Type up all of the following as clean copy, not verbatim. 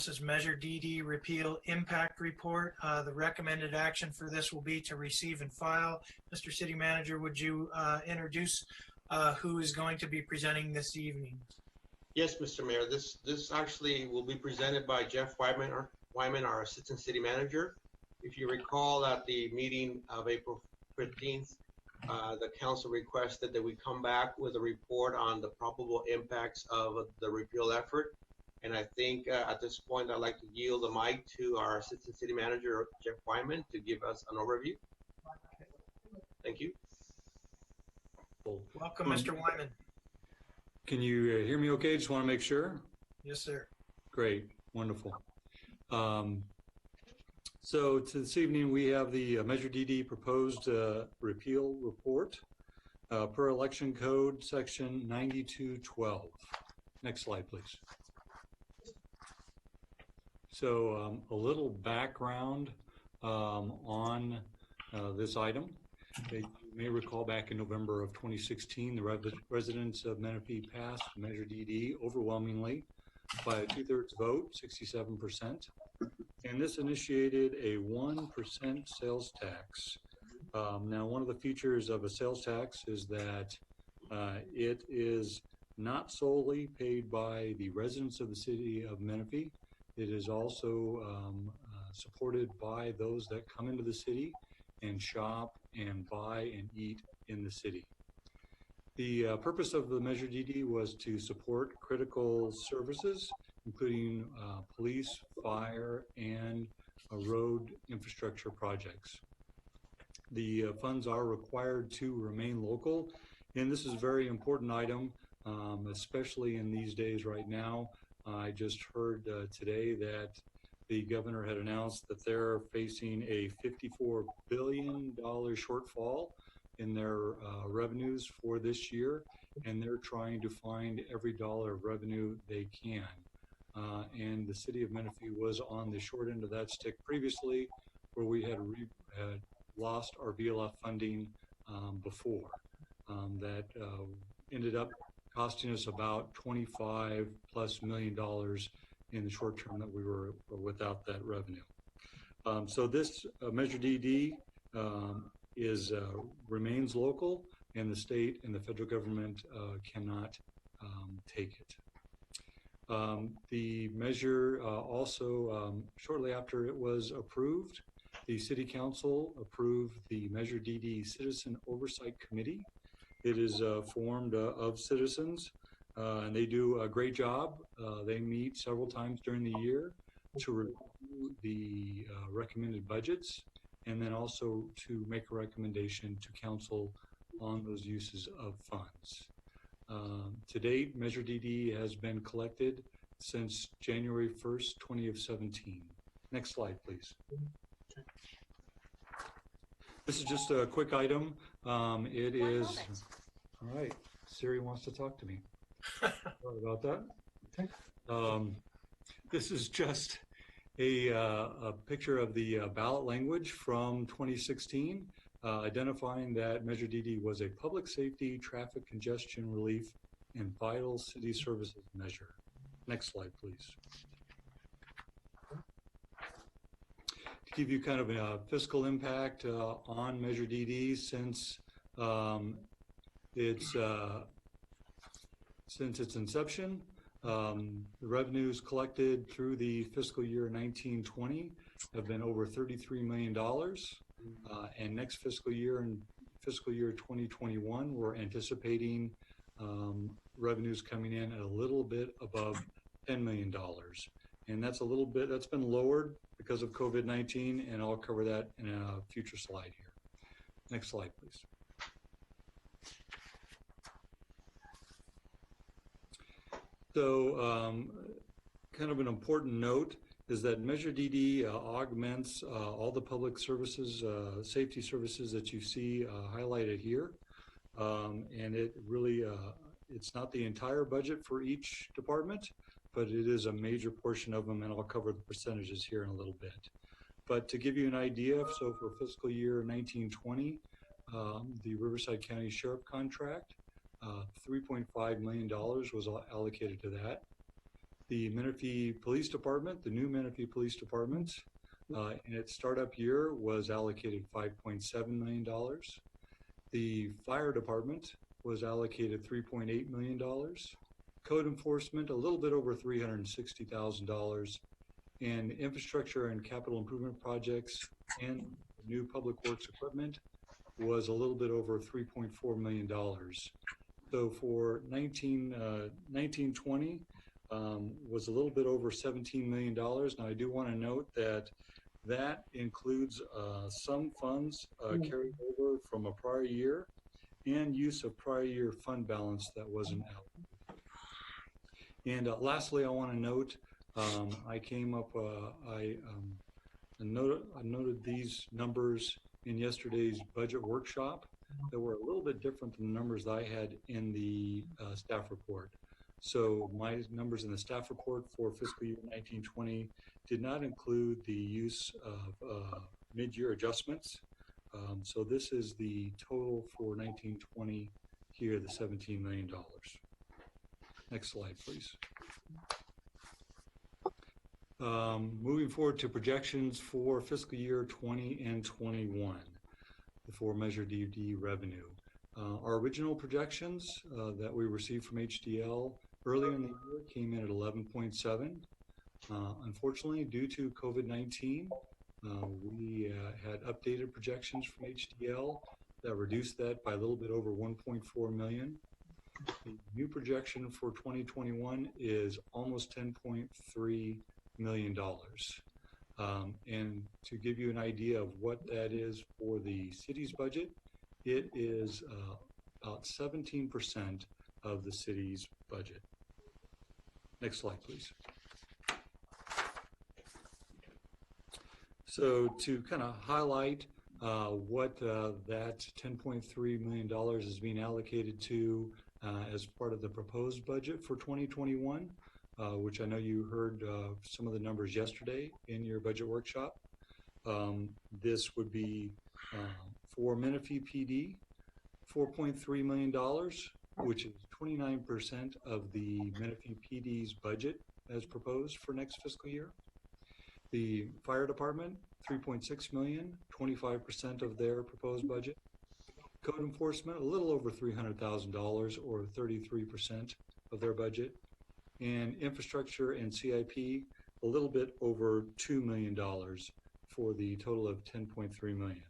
This is Measure DD Repeal Impact Report. The recommended action for this will be to receive and file. Mr. City Manager, would you introduce who is going to be presenting this evening? Yes, Mr. Mayor. This actually will be presented by Jeff Wyman, our Assistant City Manager. If you recall, at the meeting of April 15th, the council requested that we come back with a report on the probable impacts of the repeal effort. And I think at this point, I'd like to yield the mic to our Assistant City Manager, Jeff Wyman, to give us an overview. Thank you. Welcome, Mr. Wyman. Can you hear me okay? Just want to make sure. Yes, sir. Great. Wonderful. So this evening, we have the Measure DD proposed repeal report per election code section 9212. Next slide, please. So a little background on this item. You may recall back in November of 2016, the residents of Menifee passed Measure DD overwhelmingly by a 2/3 vote, 67%. And this initiated a 1% sales tax. Now, one of the features of a sales tax is that it is not solely paid by the residents of the city of Menifee. It is also supported by those that come into the city and shop and buy and eat in the city. The purpose of the Measure DD was to support critical services, including police, fire, and road infrastructure projects. The funds are required to remain local, and this is a very important item, especially in these days right now. I just heard today that the governor had announced that they're facing a $54 billion shortfall in their revenues for this year, and they're trying to find every dollar of revenue they can. And the city of Menifee was on the short end of that stick previously, where we had lost our VLF funding before. That ended up costing us about $25+ million in the short term that we were without that revenue. So this Measure DD remains local, and the state and the federal government cannot take it. The measure also, shortly after it was approved, the City Council approved the Measure DD Citizen Oversight Committee. It is formed of citizens, and they do a great job. They meet several times during the year to review the recommended budgets, and then also to make a recommendation to council on those uses of funds. To date, Measure DD has been collected since January 1st, 2017. Next slide, please. This is just a quick item. It is, all right, Siri wants to talk to me. Sorry about that. This is just a picture of the ballot language from 2016, identifying that Measure DD was a public safety, traffic congestion relief, and vital city services measure. Next slide, please. To give you kind of a fiscal impact on Measure DD since its inception, the revenues collected through the fiscal year 1920 have been over $33 million. And next fiscal year, in fiscal year 2021, we're anticipating revenues coming in at a little bit above $10 million. And that's been lowered because of COVID-19, and I'll cover that in a future slide here. Next slide, please. So kind of an important note is that Measure DD augments all the public services, safety services that you see highlighted here. And it really, it's not the entire budget for each department, but it is a major portion of them, and I'll cover the percentages here in a little bit. But to give you an idea, so for fiscal year 1920, the Riverside County Sheriff contract, $3.5 million was allocated to that. the Menifee Police Department, the new Menifee Police Department, in its startup year was allocated $5.7 million. The Fire Department was allocated $3.8 million. Code Enforcement, a little bit over $360,000. And infrastructure and capital improvement projects and new public works equipment was a little bit over $3.4 million. So for 1920 was a little bit over $17 million. Now I do want to note that that includes some funds carried over from a prior year and use of prior year fund balance that wasn't allocated. And lastly, I want to note I came up, I noted these numbers in yesterday's budget workshop that were a little bit different than the numbers that I had in the staff report. So my numbers in the staff report for fiscal year 1920 did not include the use of mid-year adjustments. So this is the total for 1920 here, the $17 million. Next slide, please. Moving forward to projections for fiscal year 20 and 21 for Measure DD revenue. Our original projections that we received from HDL earlier in the year came in at 11.7. Unfortunately, due to COVID-19, we had updated projections from HDL that reduced that by a little bit over 1.4 million. The new projection for 2021 is almost $10.3 million. And to give you an idea of what that is for the city's budget, it is about 17% of the city's budget. Next slide, please. So to kind of highlight what that $10.3 million is being allocated to as part of the proposed budget for 2021, which I know you heard some of the numbers yesterday in your budget workshop. This would be for Menifee PD, $4.3 million, which is 29% of the Menifee PD's budget as proposed for next fiscal year. The Fire Department, $3.6 million, 25% of their proposed budget. Code Enforcement, a little over $300,000 or 33% of their budget. And Infrastructure and CIP, a little bit over $2 million for the total of $10.3 million.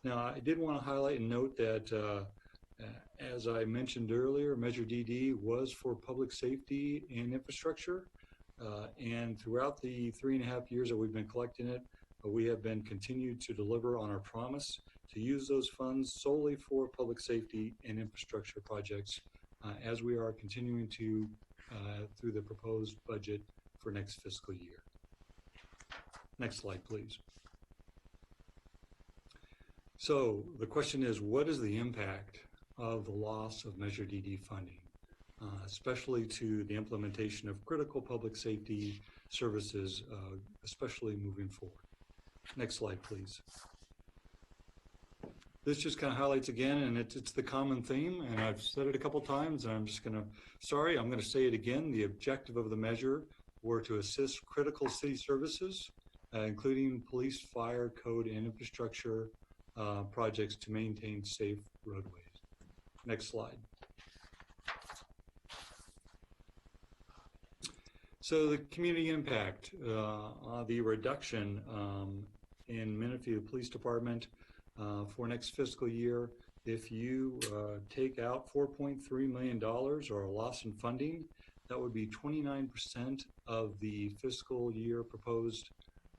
Now, I did want to highlight and note that, as I mentioned earlier, Measure DD was for public safety and infrastructure. And throughout the 3.5 years that we've been collecting it, we have been continued to deliver on our promise to use those funds solely for public safety and infrastructure projects as we are continuing to through the proposed budget for next fiscal year. Next slide, please. So the question is, what is the impact of the loss of Measure DD funding, especially to the implementation of critical public safety services, especially moving forward? Next slide, please. This just kind of highlights again, and it's the common theme, and I've said it a couple times, and I'm just going to say it again. The objective of the measure were to assist critical city services, including police, fire, code, and infrastructure projects to maintain safe roadways. Next slide. So the community impact, the reduction in Menifee Police Department for next fiscal year, if you take out $4.3 million or a loss in funding, that would be 29% of the fiscal year proposed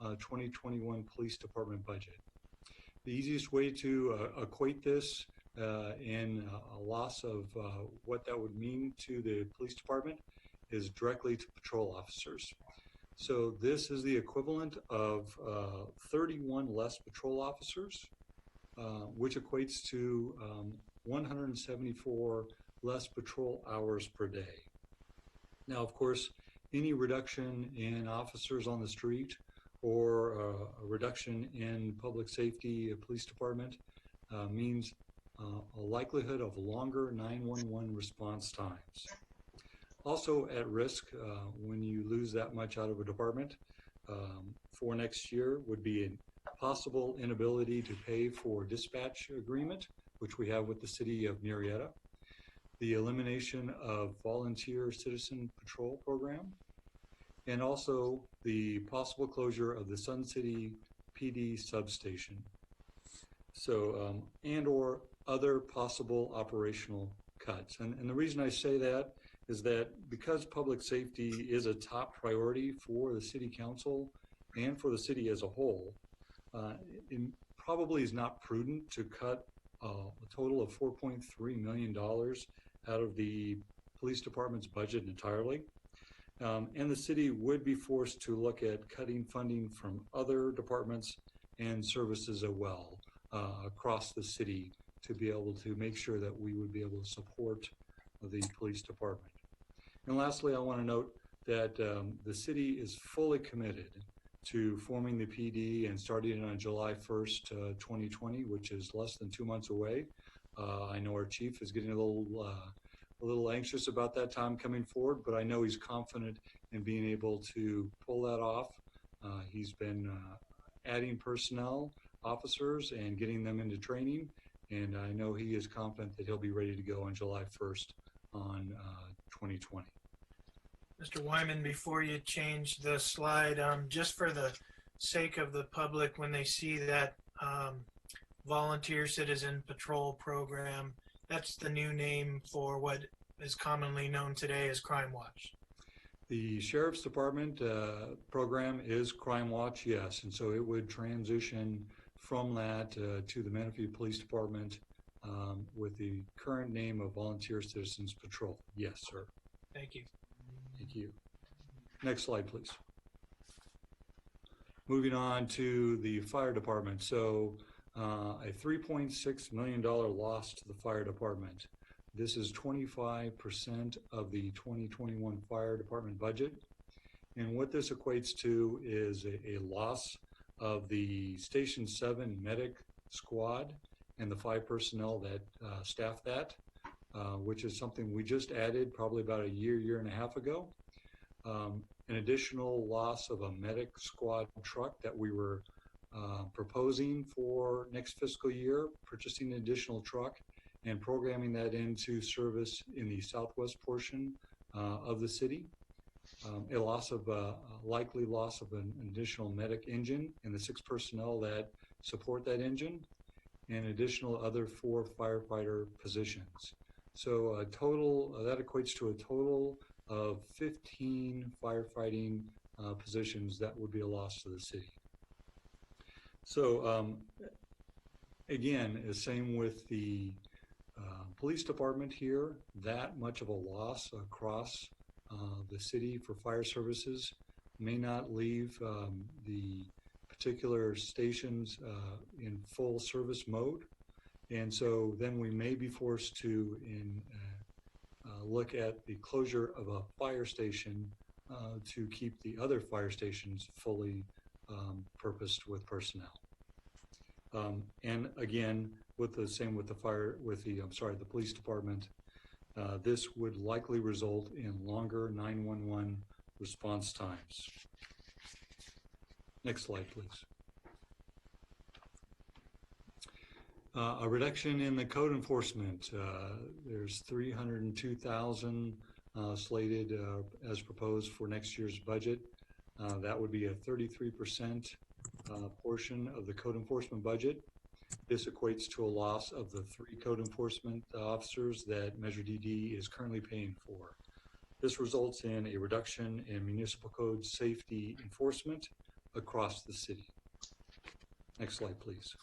2021 Police Department budget. The easiest way to equate this in a loss of what that would mean to the police department is directly to patrol officers. So this is the equivalent of 31 less patrol officers, which equates to 174 less patrol hours per day. Now, of course, any reduction in officers on the street or a reduction in public safety police department means a likelihood of longer 911 response times. also at risk when you lose that much out of a department for next year would be a possible inability to pay for dispatch agreement, which we have with the city of Murrieta, the elimination of volunteer citizen patrol program, and also the possible closure of the Sun City PD substation. So, and or other possible operational cuts. And the reason I say that is that because public safety is a top priority for the city council and for the city as a whole, it probably is not prudent to cut a total of $4.3 million out of the police department's budget entirely. And the city would be forced to look at cutting funding from other departments and services as well across the city to be able to make sure that we would be able to support the police department. And lastly, I want to note that the city is fully committed to forming the PD and starting it on July 1st, 2020, which is less than 2 months away. I know our chief is getting a little anxious about that time coming forward, but I know he's confident in being able to pull that off. He's been adding personnel, officers, and getting them into training, and I know he is confident that he'll be ready to go on July 1st on 2020. Mr. Wyman, before you change the slide, just for the sake of the public, when they see that volunteer citizen patrol program, that's the new name for what is commonly known today as Crime Watch. The Sheriff's Department program is Crime Watch, yes, and so it would transition from that to the Menifee Police Department with the current name of Volunteer Citizens Patrol. Yes, sir. Thank you. Thank you. Next slide, please. Moving on to the fire department. So a $3.6 million loss to the fire department. This is 25% of the 2021 fire department budget. And what this equates to is a loss of the Station 7 medic squad and the 5 personnel that staff that, which is something we just added probably about a year and a half ago. An additional loss of a medic squad truck that we were proposing for next fiscal year, purchasing an additional truck and programming that into service in the southwest portion of the city. A likely loss of an additional medic engine and the 6 personnel that support that engine, and additional other 4 firefighter positions. So a total, that equates to a total of 15 firefighting positions that would be a loss to the city. So again, the same with the police department here, that much of a loss across the city for fire services may not leave the particular stations in full service mode. And so then we may be forced to look at the closure of a fire station to keep the other fire stations fully purposed with personnel. And again, with the same with the the police department, this would likely result in longer 911 response times. Next slide, please. A reduction in the code enforcement. There's $302,000 slated as proposed for next year's budget. That would be a 33% portion of the code enforcement budget. This equates to a loss of the 3 code enforcement officers that Measure DD is currently paying for. This results in a reduction in municipal code safety enforcement across the city. Next slide, please.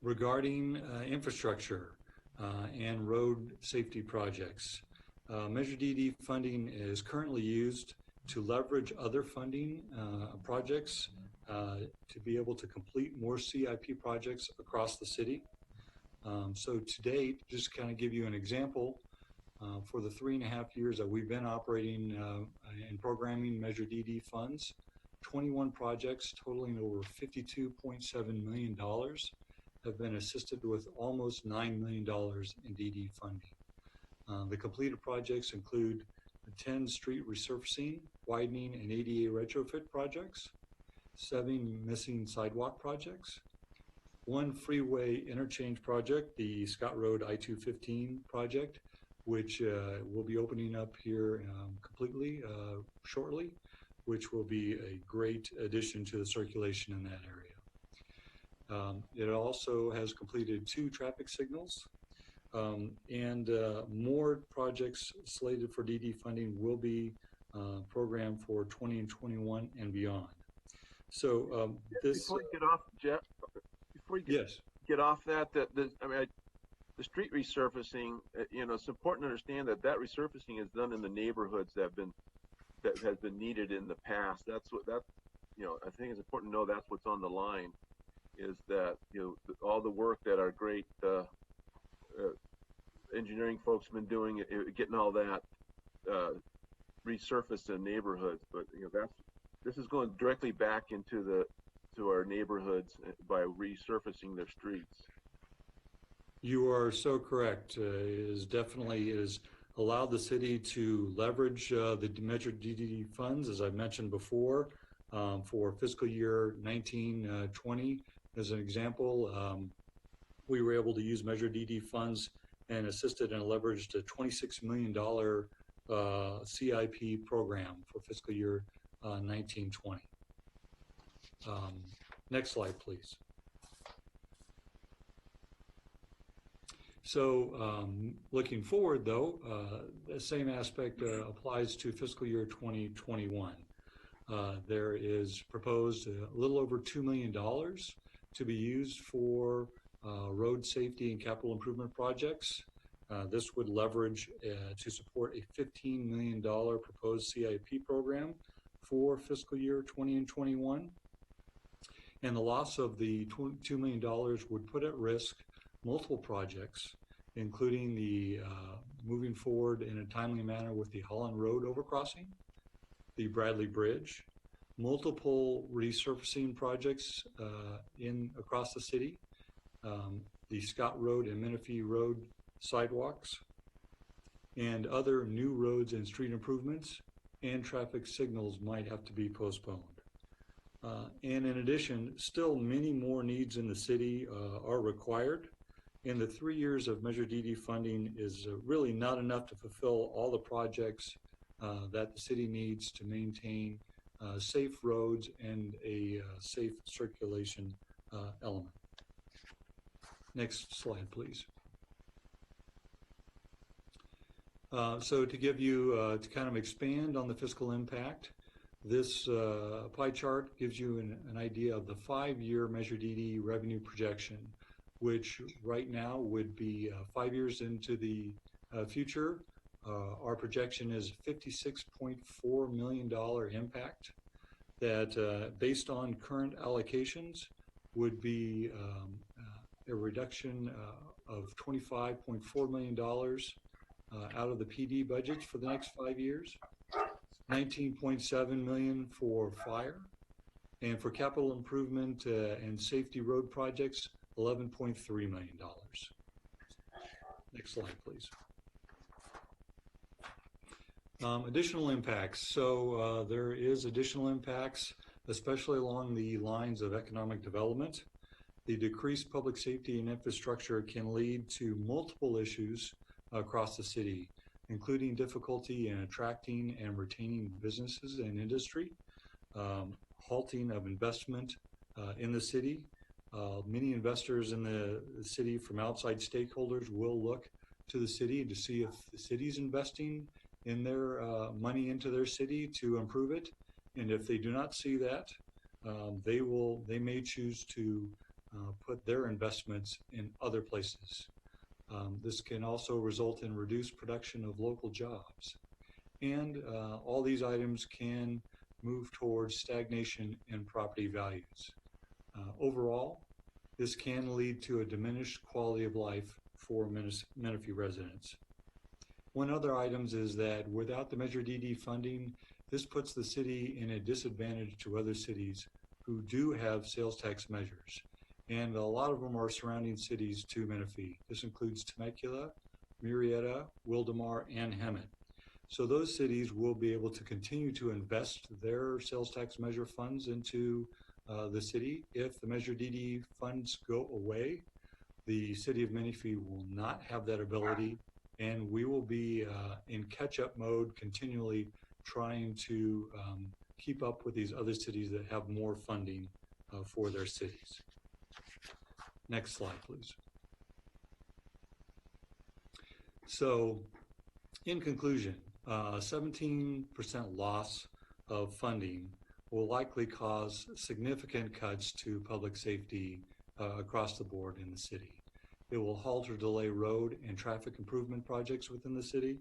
Regarding infrastructure and road safety projects, Measure DD funding is currently used to leverage other funding projects to be able to complete more CIP projects across the city. So to date, just kind of give you an example, for the 3.5 years that we've been operating and programming Measure DD funds, 21 projects totaling over $52.7 million have been assisted with almost $9 million in DD funding. The completed projects include 10 street resurfacing, widening, and ADA retrofit projects, 7 missing sidewalk projects, 1 freeway interchange project, the Scott Road I-215 project, which will be opening up here completely shortly, which will be a great addition to the circulation in that area. It also has completed 2 traffic signals, and more projects slated for DD funding will be programmed for 20 and 21 and beyond. So before you get off, Jeff, before you get off that, the street resurfacing, it's important to understand that resurfacing is done in the neighborhoods that has been needed in the past. I think it's important to know that's what's on the line, is that, all the work that our great engineering folks have been doing, getting all that resurfaced in neighborhoods. But, this is going directly back into our neighborhoods by resurfacing their streets. You are so correct. It has allowed the city to leverage the measured DD funds, as I mentioned before, for fiscal year 19-20. As an example, we were able to use measured DD funds and assisted and leveraged a $26 million CIP program for fiscal year 19-20. Next slide, please. So looking forward, though, the same aspect applies to fiscal year 2021. There is proposed a little over $2 million to be used for road safety and capital improvement projects. This would leverage to support a $15 million proposed CIP program for fiscal year 20 and 21. And the loss of the $2 million would put at risk multiple projects, including the moving forward in a timely manner with the Holland Road overcrossing, the Bradley Bridge, multiple resurfacing projects across the city, the Scott Road and Menifee Road sidewalks, and other new roads and street improvements, and traffic signals might have to be postponed. And in addition, still many more needs in the city are required, and the 3 years of Measure DD funding is really not enough to fulfill all the projects that the city needs to maintain safe roads and a safe circulation element. Next slide, please. So to give you, to kind of expand on the fiscal impact, this pie chart gives you an idea of the 5-year Measure DD revenue projection, which right now would be 5 years into the future. Our projection is $56.4 million impact that, based on current allocations, would be a reduction of $25.4 million out of the PD budgets for the next 5 years, $19.7 million for fire, and for capital improvement and safety road projects, $11.3 million. Next slide, please. Additional impacts. So there is additional impacts, especially along the lines of economic development. The decreased public safety and infrastructure can lead to multiple issues across the city, including difficulty in attracting and retaining businesses and industry, halting of investment in the city. Many investors in the city from outside stakeholders will look to the city to see if the city's investing in their money into their city to improve it. And if they do not see that, they may choose to put their investments in other places. This can also result in reduced production of local jobs. And all these items can move towards stagnation in property values. Overall, this can lead to a diminished quality of life for Menifee residents. One other item is that without the Measure DD funding, this puts the city in a disadvantage to other cities who do have sales tax measures. and a lot of them are surrounding cities to Menifee. This includes Temecula, Murrieta, Wildomar, and Hemet. So those cities will be able to continue to invest their sales tax measure funds into the city. If the Measure DD funds go away, the city of Menifee will not have that ability, and we will be in catch-up mode, continually trying to keep up with these other cities that have more funding for their cities. Next slide, please. So, in conclusion, 17% loss of funding will likely cause significant cuts to public safety across the board in the city. It will halt or delay road and traffic improvement projects within the city,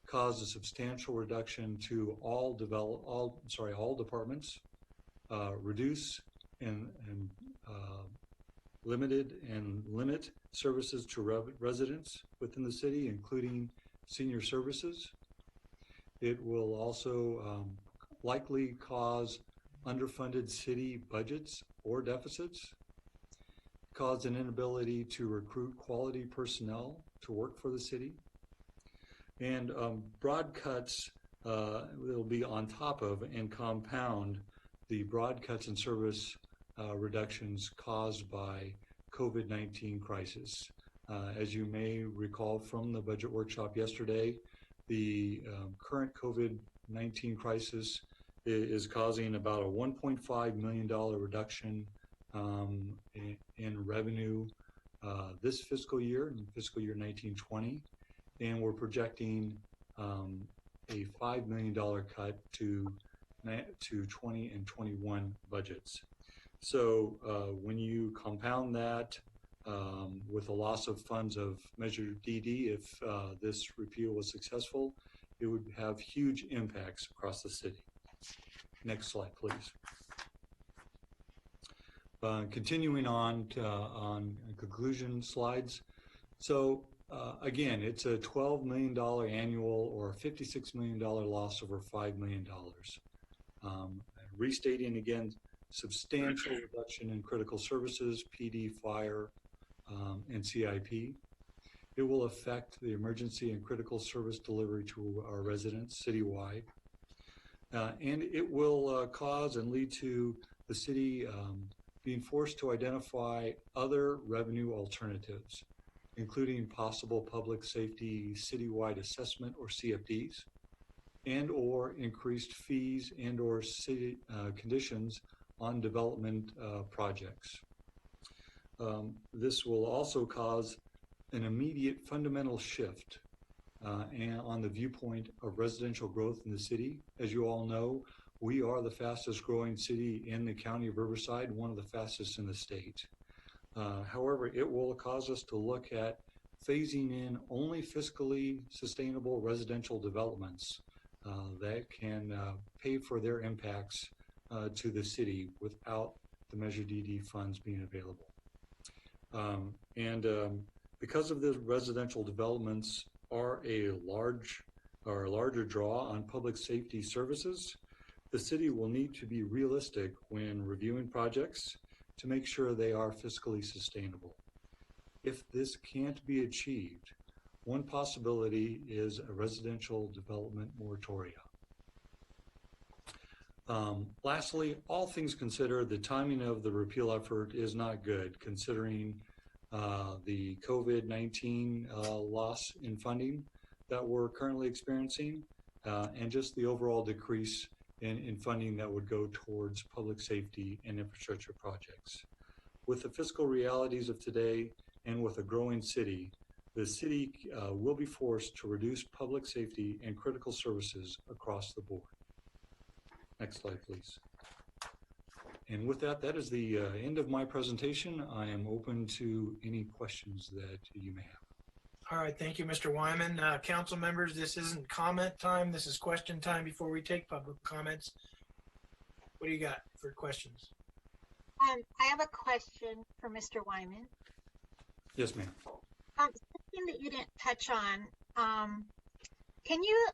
cause a substantial reduction to all departments, reduce and limit services to residents within the city, including senior services. It will also likely cause underfunded city budgets or deficits, cause an inability to recruit quality personnel to work for the city, and broad cuts will be on top of and compound the broad cuts in service reductions caused by COVID-19 crisis. As you may recall from the budget workshop yesterday, the current COVID-19 crisis is causing about a $1.5 million reduction in revenue this fiscal year, in fiscal year 1920, and we're projecting a $5 million cut to 20 and 21 budgets. So when you compound that with a loss of funds of Measure DD, if this repeal was successful, it would have huge impacts across the city. Next slide, please. Continuing on conclusion slides. So again, it's a $12 million annual or a $56 million loss over $5 million. Restating again, substantial reduction in critical services, PD, fire, and CIP. It will affect the emergency and critical service delivery to our residents citywide. And it will cause and lead to the city being forced to identify other revenue alternatives, including possible public safety citywide assessment or CFDs, and or increased fees and or city conditions on development projects. This will also cause an immediate fundamental shift and on the viewpoint of residential growth in the city. As you all know, we are the fastest growing city in the county of Riverside, one of the fastest in the state. However, it will cause us to look at phasing in only fiscally sustainable residential developments that can pay for their impacts to the city without the Measure DD funds being available. Because of the residential developments are a larger draw on public safety services, the city will need to be realistic when reviewing projects to make sure they are fiscally sustainable. If this can't be achieved, one possibility is a residential development moratorium. Lastly, all things considered, the timing of the repeal effort is not good, considering the COVID-19 loss in funding that we're currently experiencing, and just the overall decrease in funding that would go towards public safety and infrastructure projects. With the fiscal realities of today and with a growing city, the city will be forced to reduce public safety and critical services across the board. Next slide, please. And with that, that is the end of my presentation. I am open to any questions that you may have. All right, thank you, Mr. Wyman. Council members, this isn't comment time. This is question time before we take public comments. What do you got for questions? I have a question for Mr. Wyman. Yes, ma'am. Something that you didn't touch on. Can you,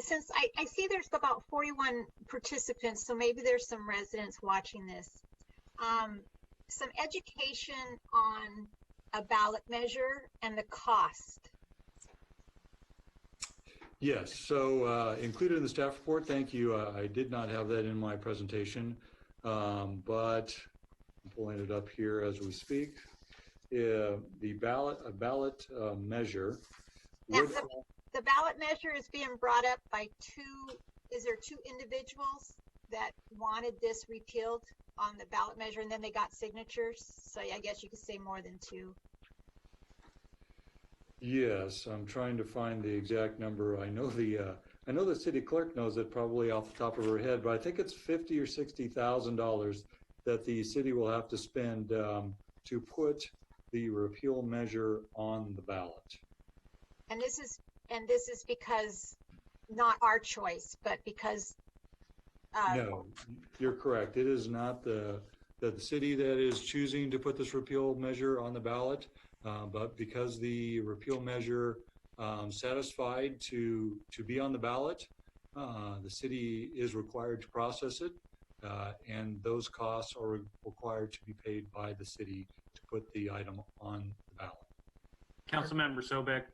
since I see there's about 41 participants, so maybe there's some residents watching this. some education on a ballot measure and the cost. Yes, so included in the staff report, thank you. I did not have that in my presentation, but I'm pulling it up here as we speak. The ballot measure. The ballot measure is being brought up by is there two individuals that wanted this repealed on the ballot measure, and then they got signatures? So I guess you could say more than two. Yes, I'm trying to find the exact number. I know the city clerk knows it probably off the top of her head, but I think it's $50,000 or $60,000 that the city will have to spend to put the repeal measure on the ballot. And this is because not our choice, but because no, you're correct. It is not the city that is choosing to put this repeal measure on the ballot, but because the repeal measure satisfied to be on the ballot, the city is required to process it, and those costs are required to be paid by the city to put the item on the ballot. Councilmember Sobek,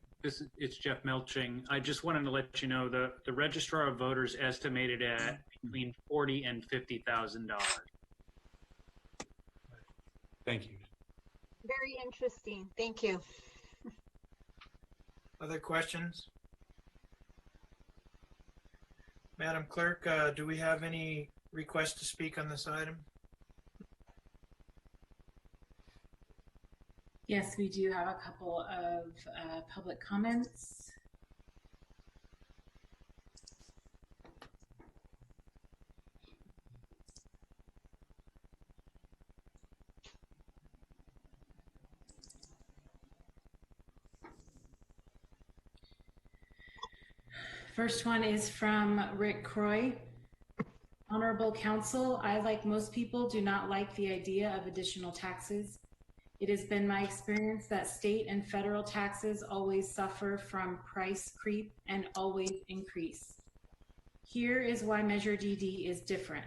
it's Jeff Melching. I just wanted to let you know the Registrar of Voters estimated at between $40,000 and $50,000. Thank you. Very interesting. Thank you. Other questions? Madam Clerk, do we have any requests to speak on this item? Yes, we do have a couple of public comments. First one is from Rick Croy. Honorable Council, I, like most people, do not like the idea of additional taxes. It has been my experience that state and federal taxes always suffer from price creep and always increase. Here is why Measure DD is different.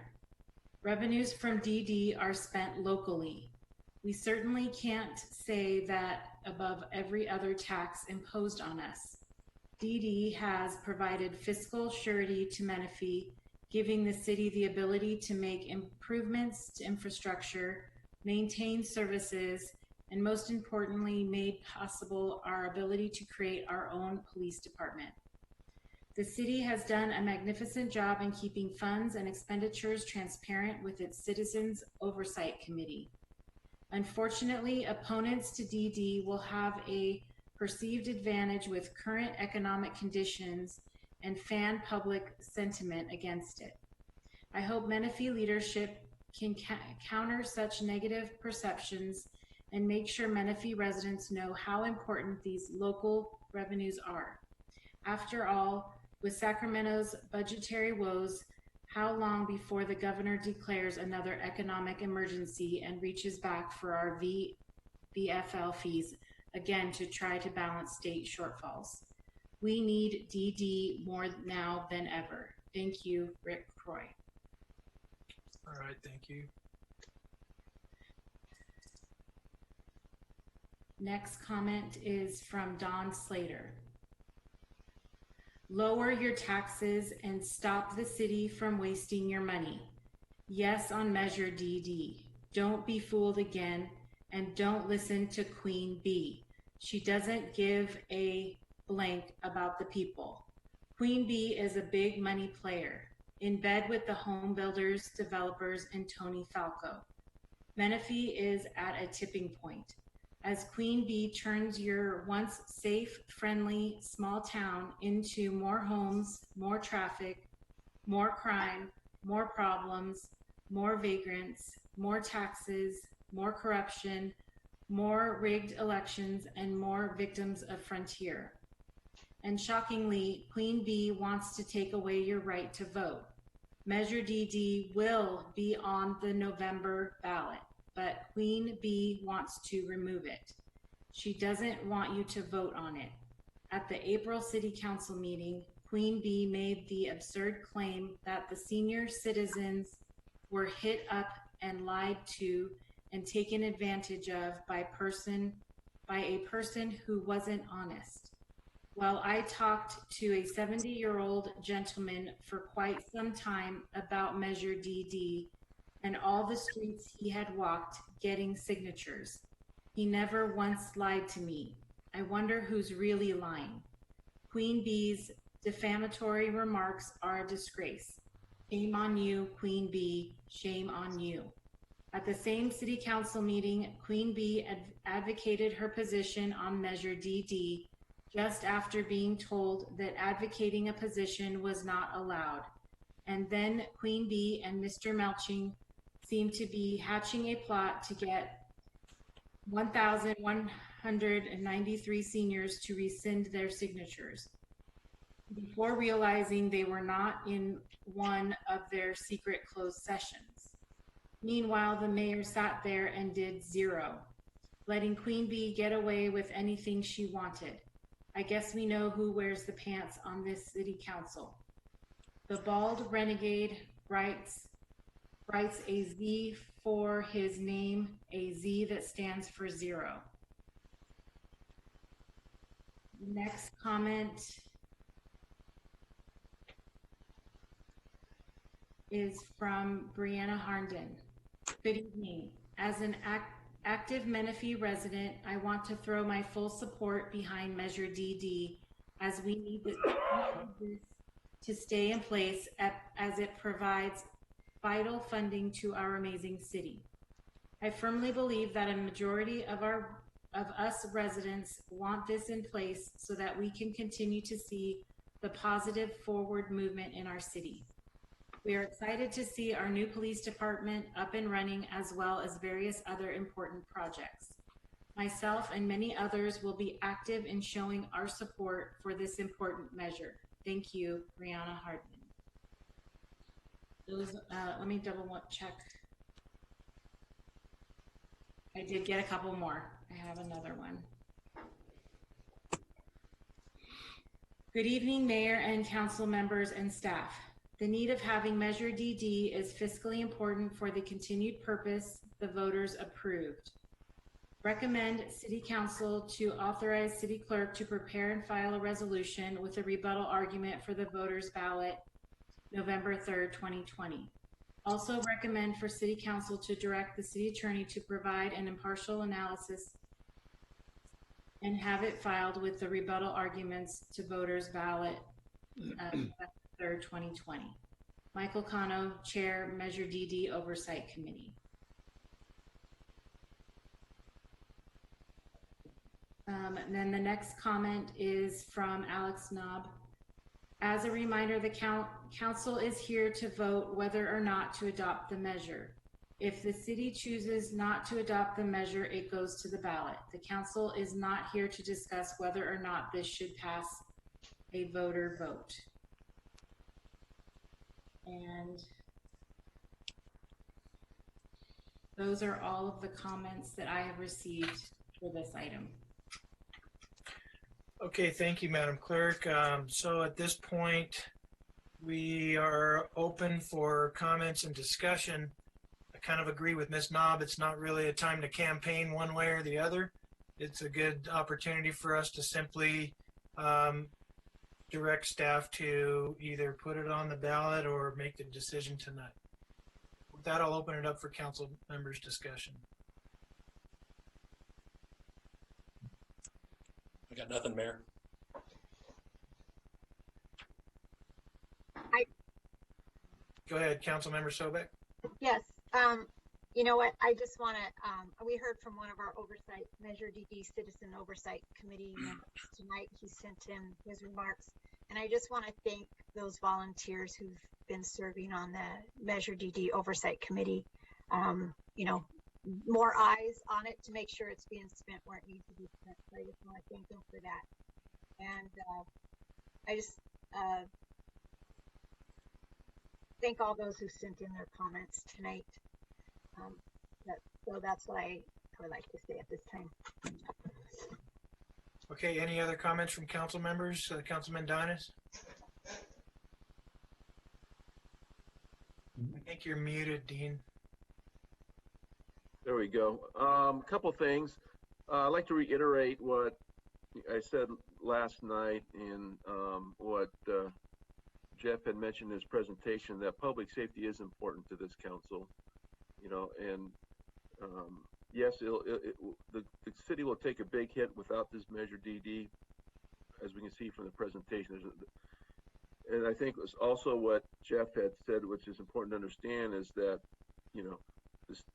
Revenues from DD are spent locally. We certainly can't say that above every other tax imposed on us. DD has provided fiscal surety to Menifee, giving the city the ability to make improvements to infrastructure, maintain services, and most importantly, made possible our ability to create our own police department. The city has done a magnificent job in keeping funds and expenditures transparent with its Citizens Oversight Committee. Unfortunately, opponents to DD will have a perceived advantage with current economic conditions and fan public sentiment against it. I hope Menifee leadership can counter such negative perceptions and make sure Menifee residents know how important these local revenues are. After all, with Sacramento's budgetary woes, how long before the governor declares another economic emergency and reaches back for our VFL fees again to try to balance state shortfalls? We need DD more now than ever. Thank you, Rick Croy. All right, thank you. Next comment is from Don Slater. Lower your taxes and stop the city from wasting your money. Yes on Measure DD. Don't be fooled again, and don't listen to Queen Bee. She doesn't give a blank about the people. Queen Bee is a big money player, in bed with the home builders, developers, and Tony Falco. Menifee is at a tipping point. As Queen Bee turns your once safe, friendly, small town into more homes, more traffic, more crime, more problems, more vagrants, more taxes, more corruption, more rigged elections, and more victims of Frontier. And shockingly, Queen Bee wants to take away your right to vote. Measure DD will be on the November ballot, but Queen Bee wants to remove it. She doesn't want you to vote on it. At the April City Council meeting, Queen Bee made the absurd claim that the senior citizens were hit up and lied to and taken advantage of by a person who wasn't honest. Well, I talked to a 70-year-old gentleman for quite some time about Measure DD and all the streets he had walked getting signatures. He never once lied to me. I wonder who's really lying. Queen Bee's defamatory remarks are a disgrace. Shame on you, Queen Bee, shame on you. At the same city council meeting, Queen Bee advocated her position on Measure DD just after being told that advocating a position was not allowed. And then Queen Bee and Mr. Melching seemed to be hatching a plot to get 1,193 seniors to rescind their signatures before realizing they were not in one of their secret closed sessions. Meanwhile, the mayor sat there and did zero, letting Queen Bee get away with anything she wanted. I guess we know who wears the pants on this city council. The bald renegade writes a Z for his name, a Z that stands for zero. Next comment is from Brianna Harnden. Good evening. As an active Menifee resident, I want to throw my full support behind Measure DD as we need this to stay in place as it provides vital funding to our amazing city. I firmly believe that a majority of us residents want this in place so that we can continue to see the positive forward movement in our city. We are excited to see our new police department up and running, as well as various other important projects. Myself and many others will be active in showing our support for this important measure. Thank you, Brianna Hardman. Let me double check. I did get a couple more. I have another one. Good evening, Mayor and council members and staff. The need of having Measure DD is fiscally important for the continued purpose the voters approved. Recommend City Council to authorize City Clerk to prepare and file a resolution with a rebuttal argument for the voters' ballot November 3rd, 2020. Also recommend for City Council to direct the City Attorney to provide an impartial analysis and have it filed with the rebuttal arguments to voters' ballot November 3rd, 2020. Michael Cano, Chair, Measure DD Oversight Committee. And then the next comment is from Alex Knob. As a reminder, the council is here to vote whether or not to adopt the measure. If the city chooses not to adopt the measure, it goes to the ballot. The council is not here to discuss whether or not this should pass a voter vote. And those are all of the comments that I have received for this item. Okay, thank you, Madam Clerk. So at this point, we are open for comments and discussion. I kind of agree with Ms. Knob. It's not really a time to campaign one way or the other. It's a good opportunity for us to simply direct staff to either put it on the ballot or make the decision tonight. With that, I'll open it up for council members' discussion. I got nothing, Mayor. Go ahead, Councilmember Sobek. Yes. You know what? I just want to, we heard from one of our oversight, Measure DD Citizen Oversight Committee members tonight. He sent in his remarks. And I just want to thank those volunteers who've been serving on the Measure DD Oversight Committee. You know, more eyes on it to make sure it's being spent where it needs to be spent. So I just want to thank them for that. And I just thank all those who sent in their comments tonight. So that's what I would like to say at this time. Okay, any other comments from council members? Councilman Dinas? I think you're muted, Dean. There we go. A couple things. I'd like to reiterate what I said last night and what Jeff had mentioned in his presentation, that public safety is important to this council, you know, and yes, the city will take a big hit without this Measure DD, as we can see from the presentation. And I think it was also what Jeff had said, which is important to understand, is that, you know,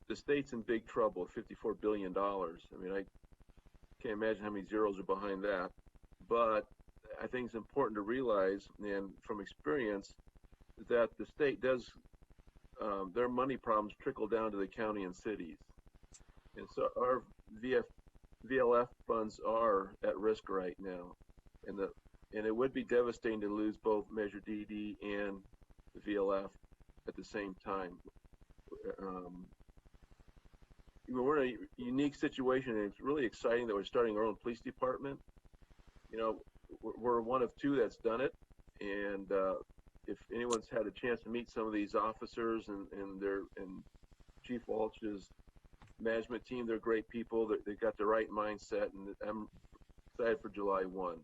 the state's in big trouble, $54 billion. I mean, I can't imagine how many zeros are behind that. But I think it's important to realize, and from experience, that the state does, their money problems trickle down to the county and cities. And so our VLF funds are at risk right now. And it would be devastating to lose both Measure DD and the VLF at the same time. We're in a unique situation, and it's really exciting that we're starting our own police department. You know, we're one of two that's done it, and if anyone's had a chance to meet some of these officers and Chief Walsh's management team, they're great people. They've got the right mindset, and I'm excited for July 1.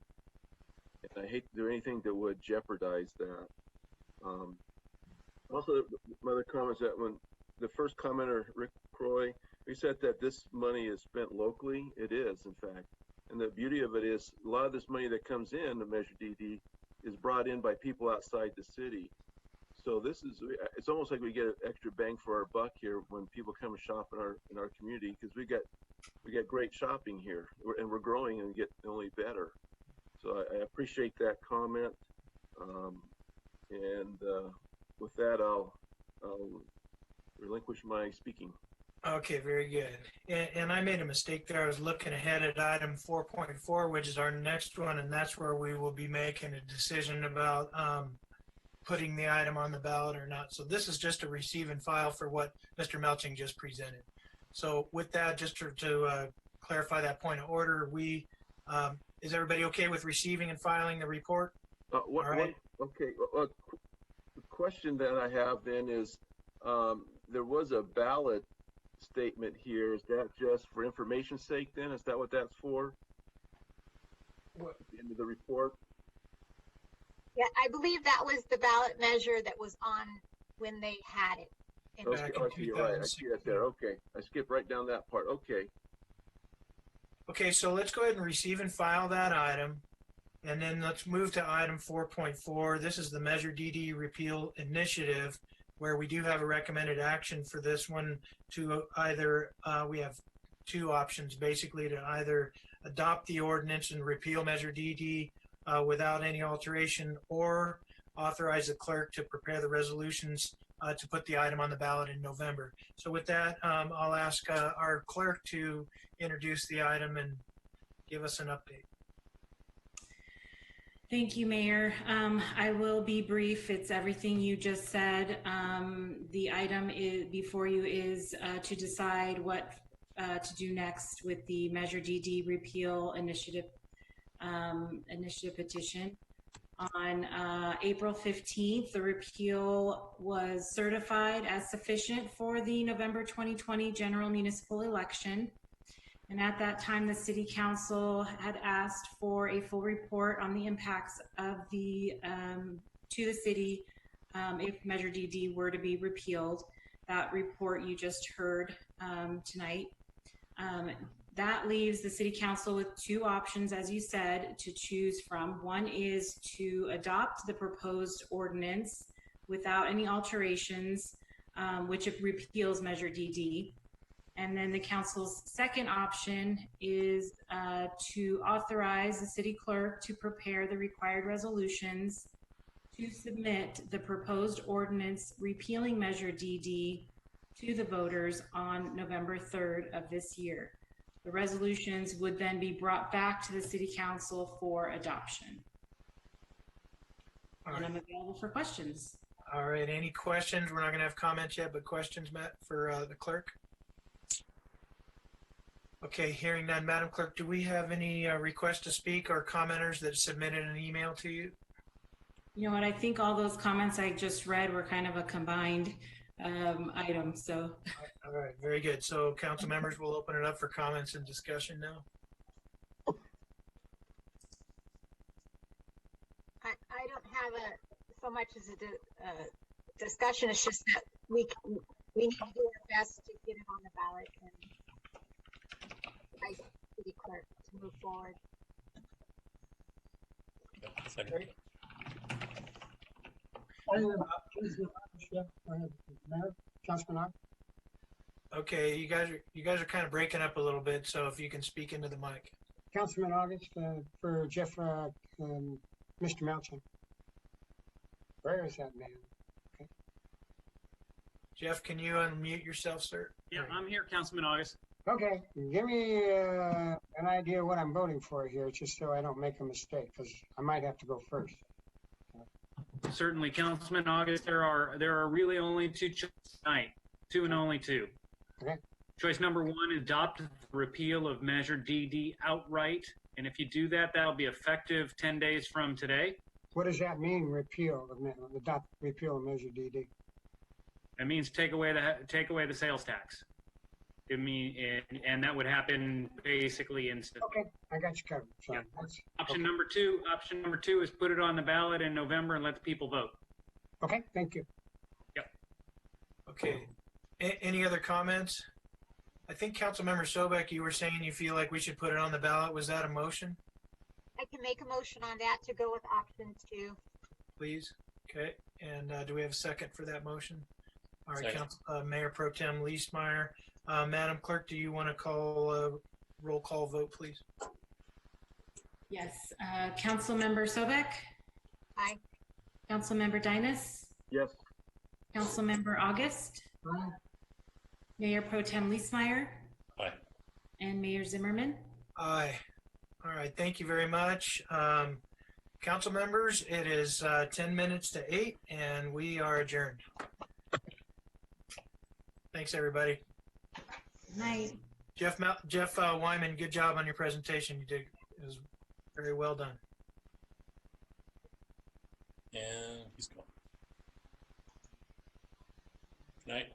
And I hate to do anything that would jeopardize that. Also, my other comments, that when the first commenter, Rick Croy, he said that this money is spent locally. It is, in fact. And the beauty of it is a lot of this money that comes in, the Measure DD, is brought in by people outside the city. So it's almost like we get an extra bang for our buck here when people come and shop in our community, because we get great shopping here, and we're growing and get only better. So I appreciate that comment. With that, I'll relinquish my speaking. Okay, very good. And I made a mistake there. I was looking ahead at item 4.4, which is our next one, and that's where we will be making a decision about putting the item on the ballot or not. So this is just a receive and file for what Mr. Melching just presented. So with that, just to clarify that point of order, is everybody okay with receiving and filing the report? Okay. The question that I have then is, there was a ballot statement here. Is that just for information's sake then? Is that what that's for? What? At the end of the report? Yeah, I believe that was the ballot measure that was on when they had it. Okay, you're right. I see that there. Okay. I skipped right down that part. Okay. Okay, so let's go ahead and receive and file that item. And then let's move to item 4.4. This is the Measure DD Repeal Initiative, where we do have a recommended action for this one to either, we have two options basically, to either adopt the ordinance and repeal Measure DD without any alteration, or authorize the clerk to prepare the resolutions to put the item on the ballot in November. So with that, I'll ask our clerk to introduce the item and give us an update. Thank you, Mayor. I will be brief. It's everything you just said. The item before you is to decide what to do next with the Measure DD Repeal Initiative petition. On April 15th, the repeal was certified as sufficient for the November 2020 general municipal election. And at that time, the City Council had asked for a full report on the impacts of to the city if Measure DD were to be repealed. That report you just heard tonight. That leaves the City Council with two options, as you said, to choose from. One is to adopt the proposed ordinance without any alterations, which repeals Measure DD. And then the council's second option is to authorize the city clerk to prepare the required resolutions to submit the proposed ordinance repealing Measure DD to the voters on November 3rd of this year. The resolutions would then be brought back to the City Council for adoption. And I'm available for questions. All right, any questions? We're not going to have comments yet, but questions, Matt, for the clerk? Okay, hearing none. Madam Clerk, do we have any requests to speak or commenters that submitted an email to you? You know what, I think all those comments I just read were kind of a combined item. So All right, very good. So council members, will open it up for comments and discussion now. I don't have so much as a discussion. It's just that we need to do our best to get it on the ballot and I city clerk to move forward. Second. Councilman. Okay, you guys are kind of breaking up a little bit, so if you can speak into the mic. Councilman August for Jeff, Mr. Melton. Where is that man? Okay. Jeff, can you unmute yourself, sir? Yeah, I'm here, Councilman August. Okay, give me an idea what I'm voting for here, just so I don't make a mistake, because I might have to go first. Certainly, Councilman August, there are really only two choices tonight, two and only two. Okay. Choice number one, adopt the repeal of Measure DD outright. And if you do that, that'll be effective 10 days from today. What does that mean, repeal of Measure DD? That means take away the sales tax. And that would happen basically instantly. Okay, I got you covered. So Yeah. Option Number two is put it on the ballot in November and let the people vote. Okay, thank you. Okay. Any other comments? I think Councilmember Sobek, you were saying you feel like we should put it on the ballot. Was that a motion? I can make a motion on that to go with option 2. Please. Okay. And do we have a second for that motion? All right, Second. Mayor Pro Tem Leesmeyer. Madam Clerk, do you want to call a roll call vote, please? yes, Councilmember Sobek, Aye. Councilmember Dynas, Yes. Councilmember August, Mayor Pro Tem Leesmeyer, Aye. and Mayor Zimmerman. Aye. All right. Thank you very much. Council members, it is 10 minutes to 8 and we are adjourned. Thanks, everybody. Good night. Jeff Wyman, good job on your presentation. You did. It was very well done. And he's gone. Good night.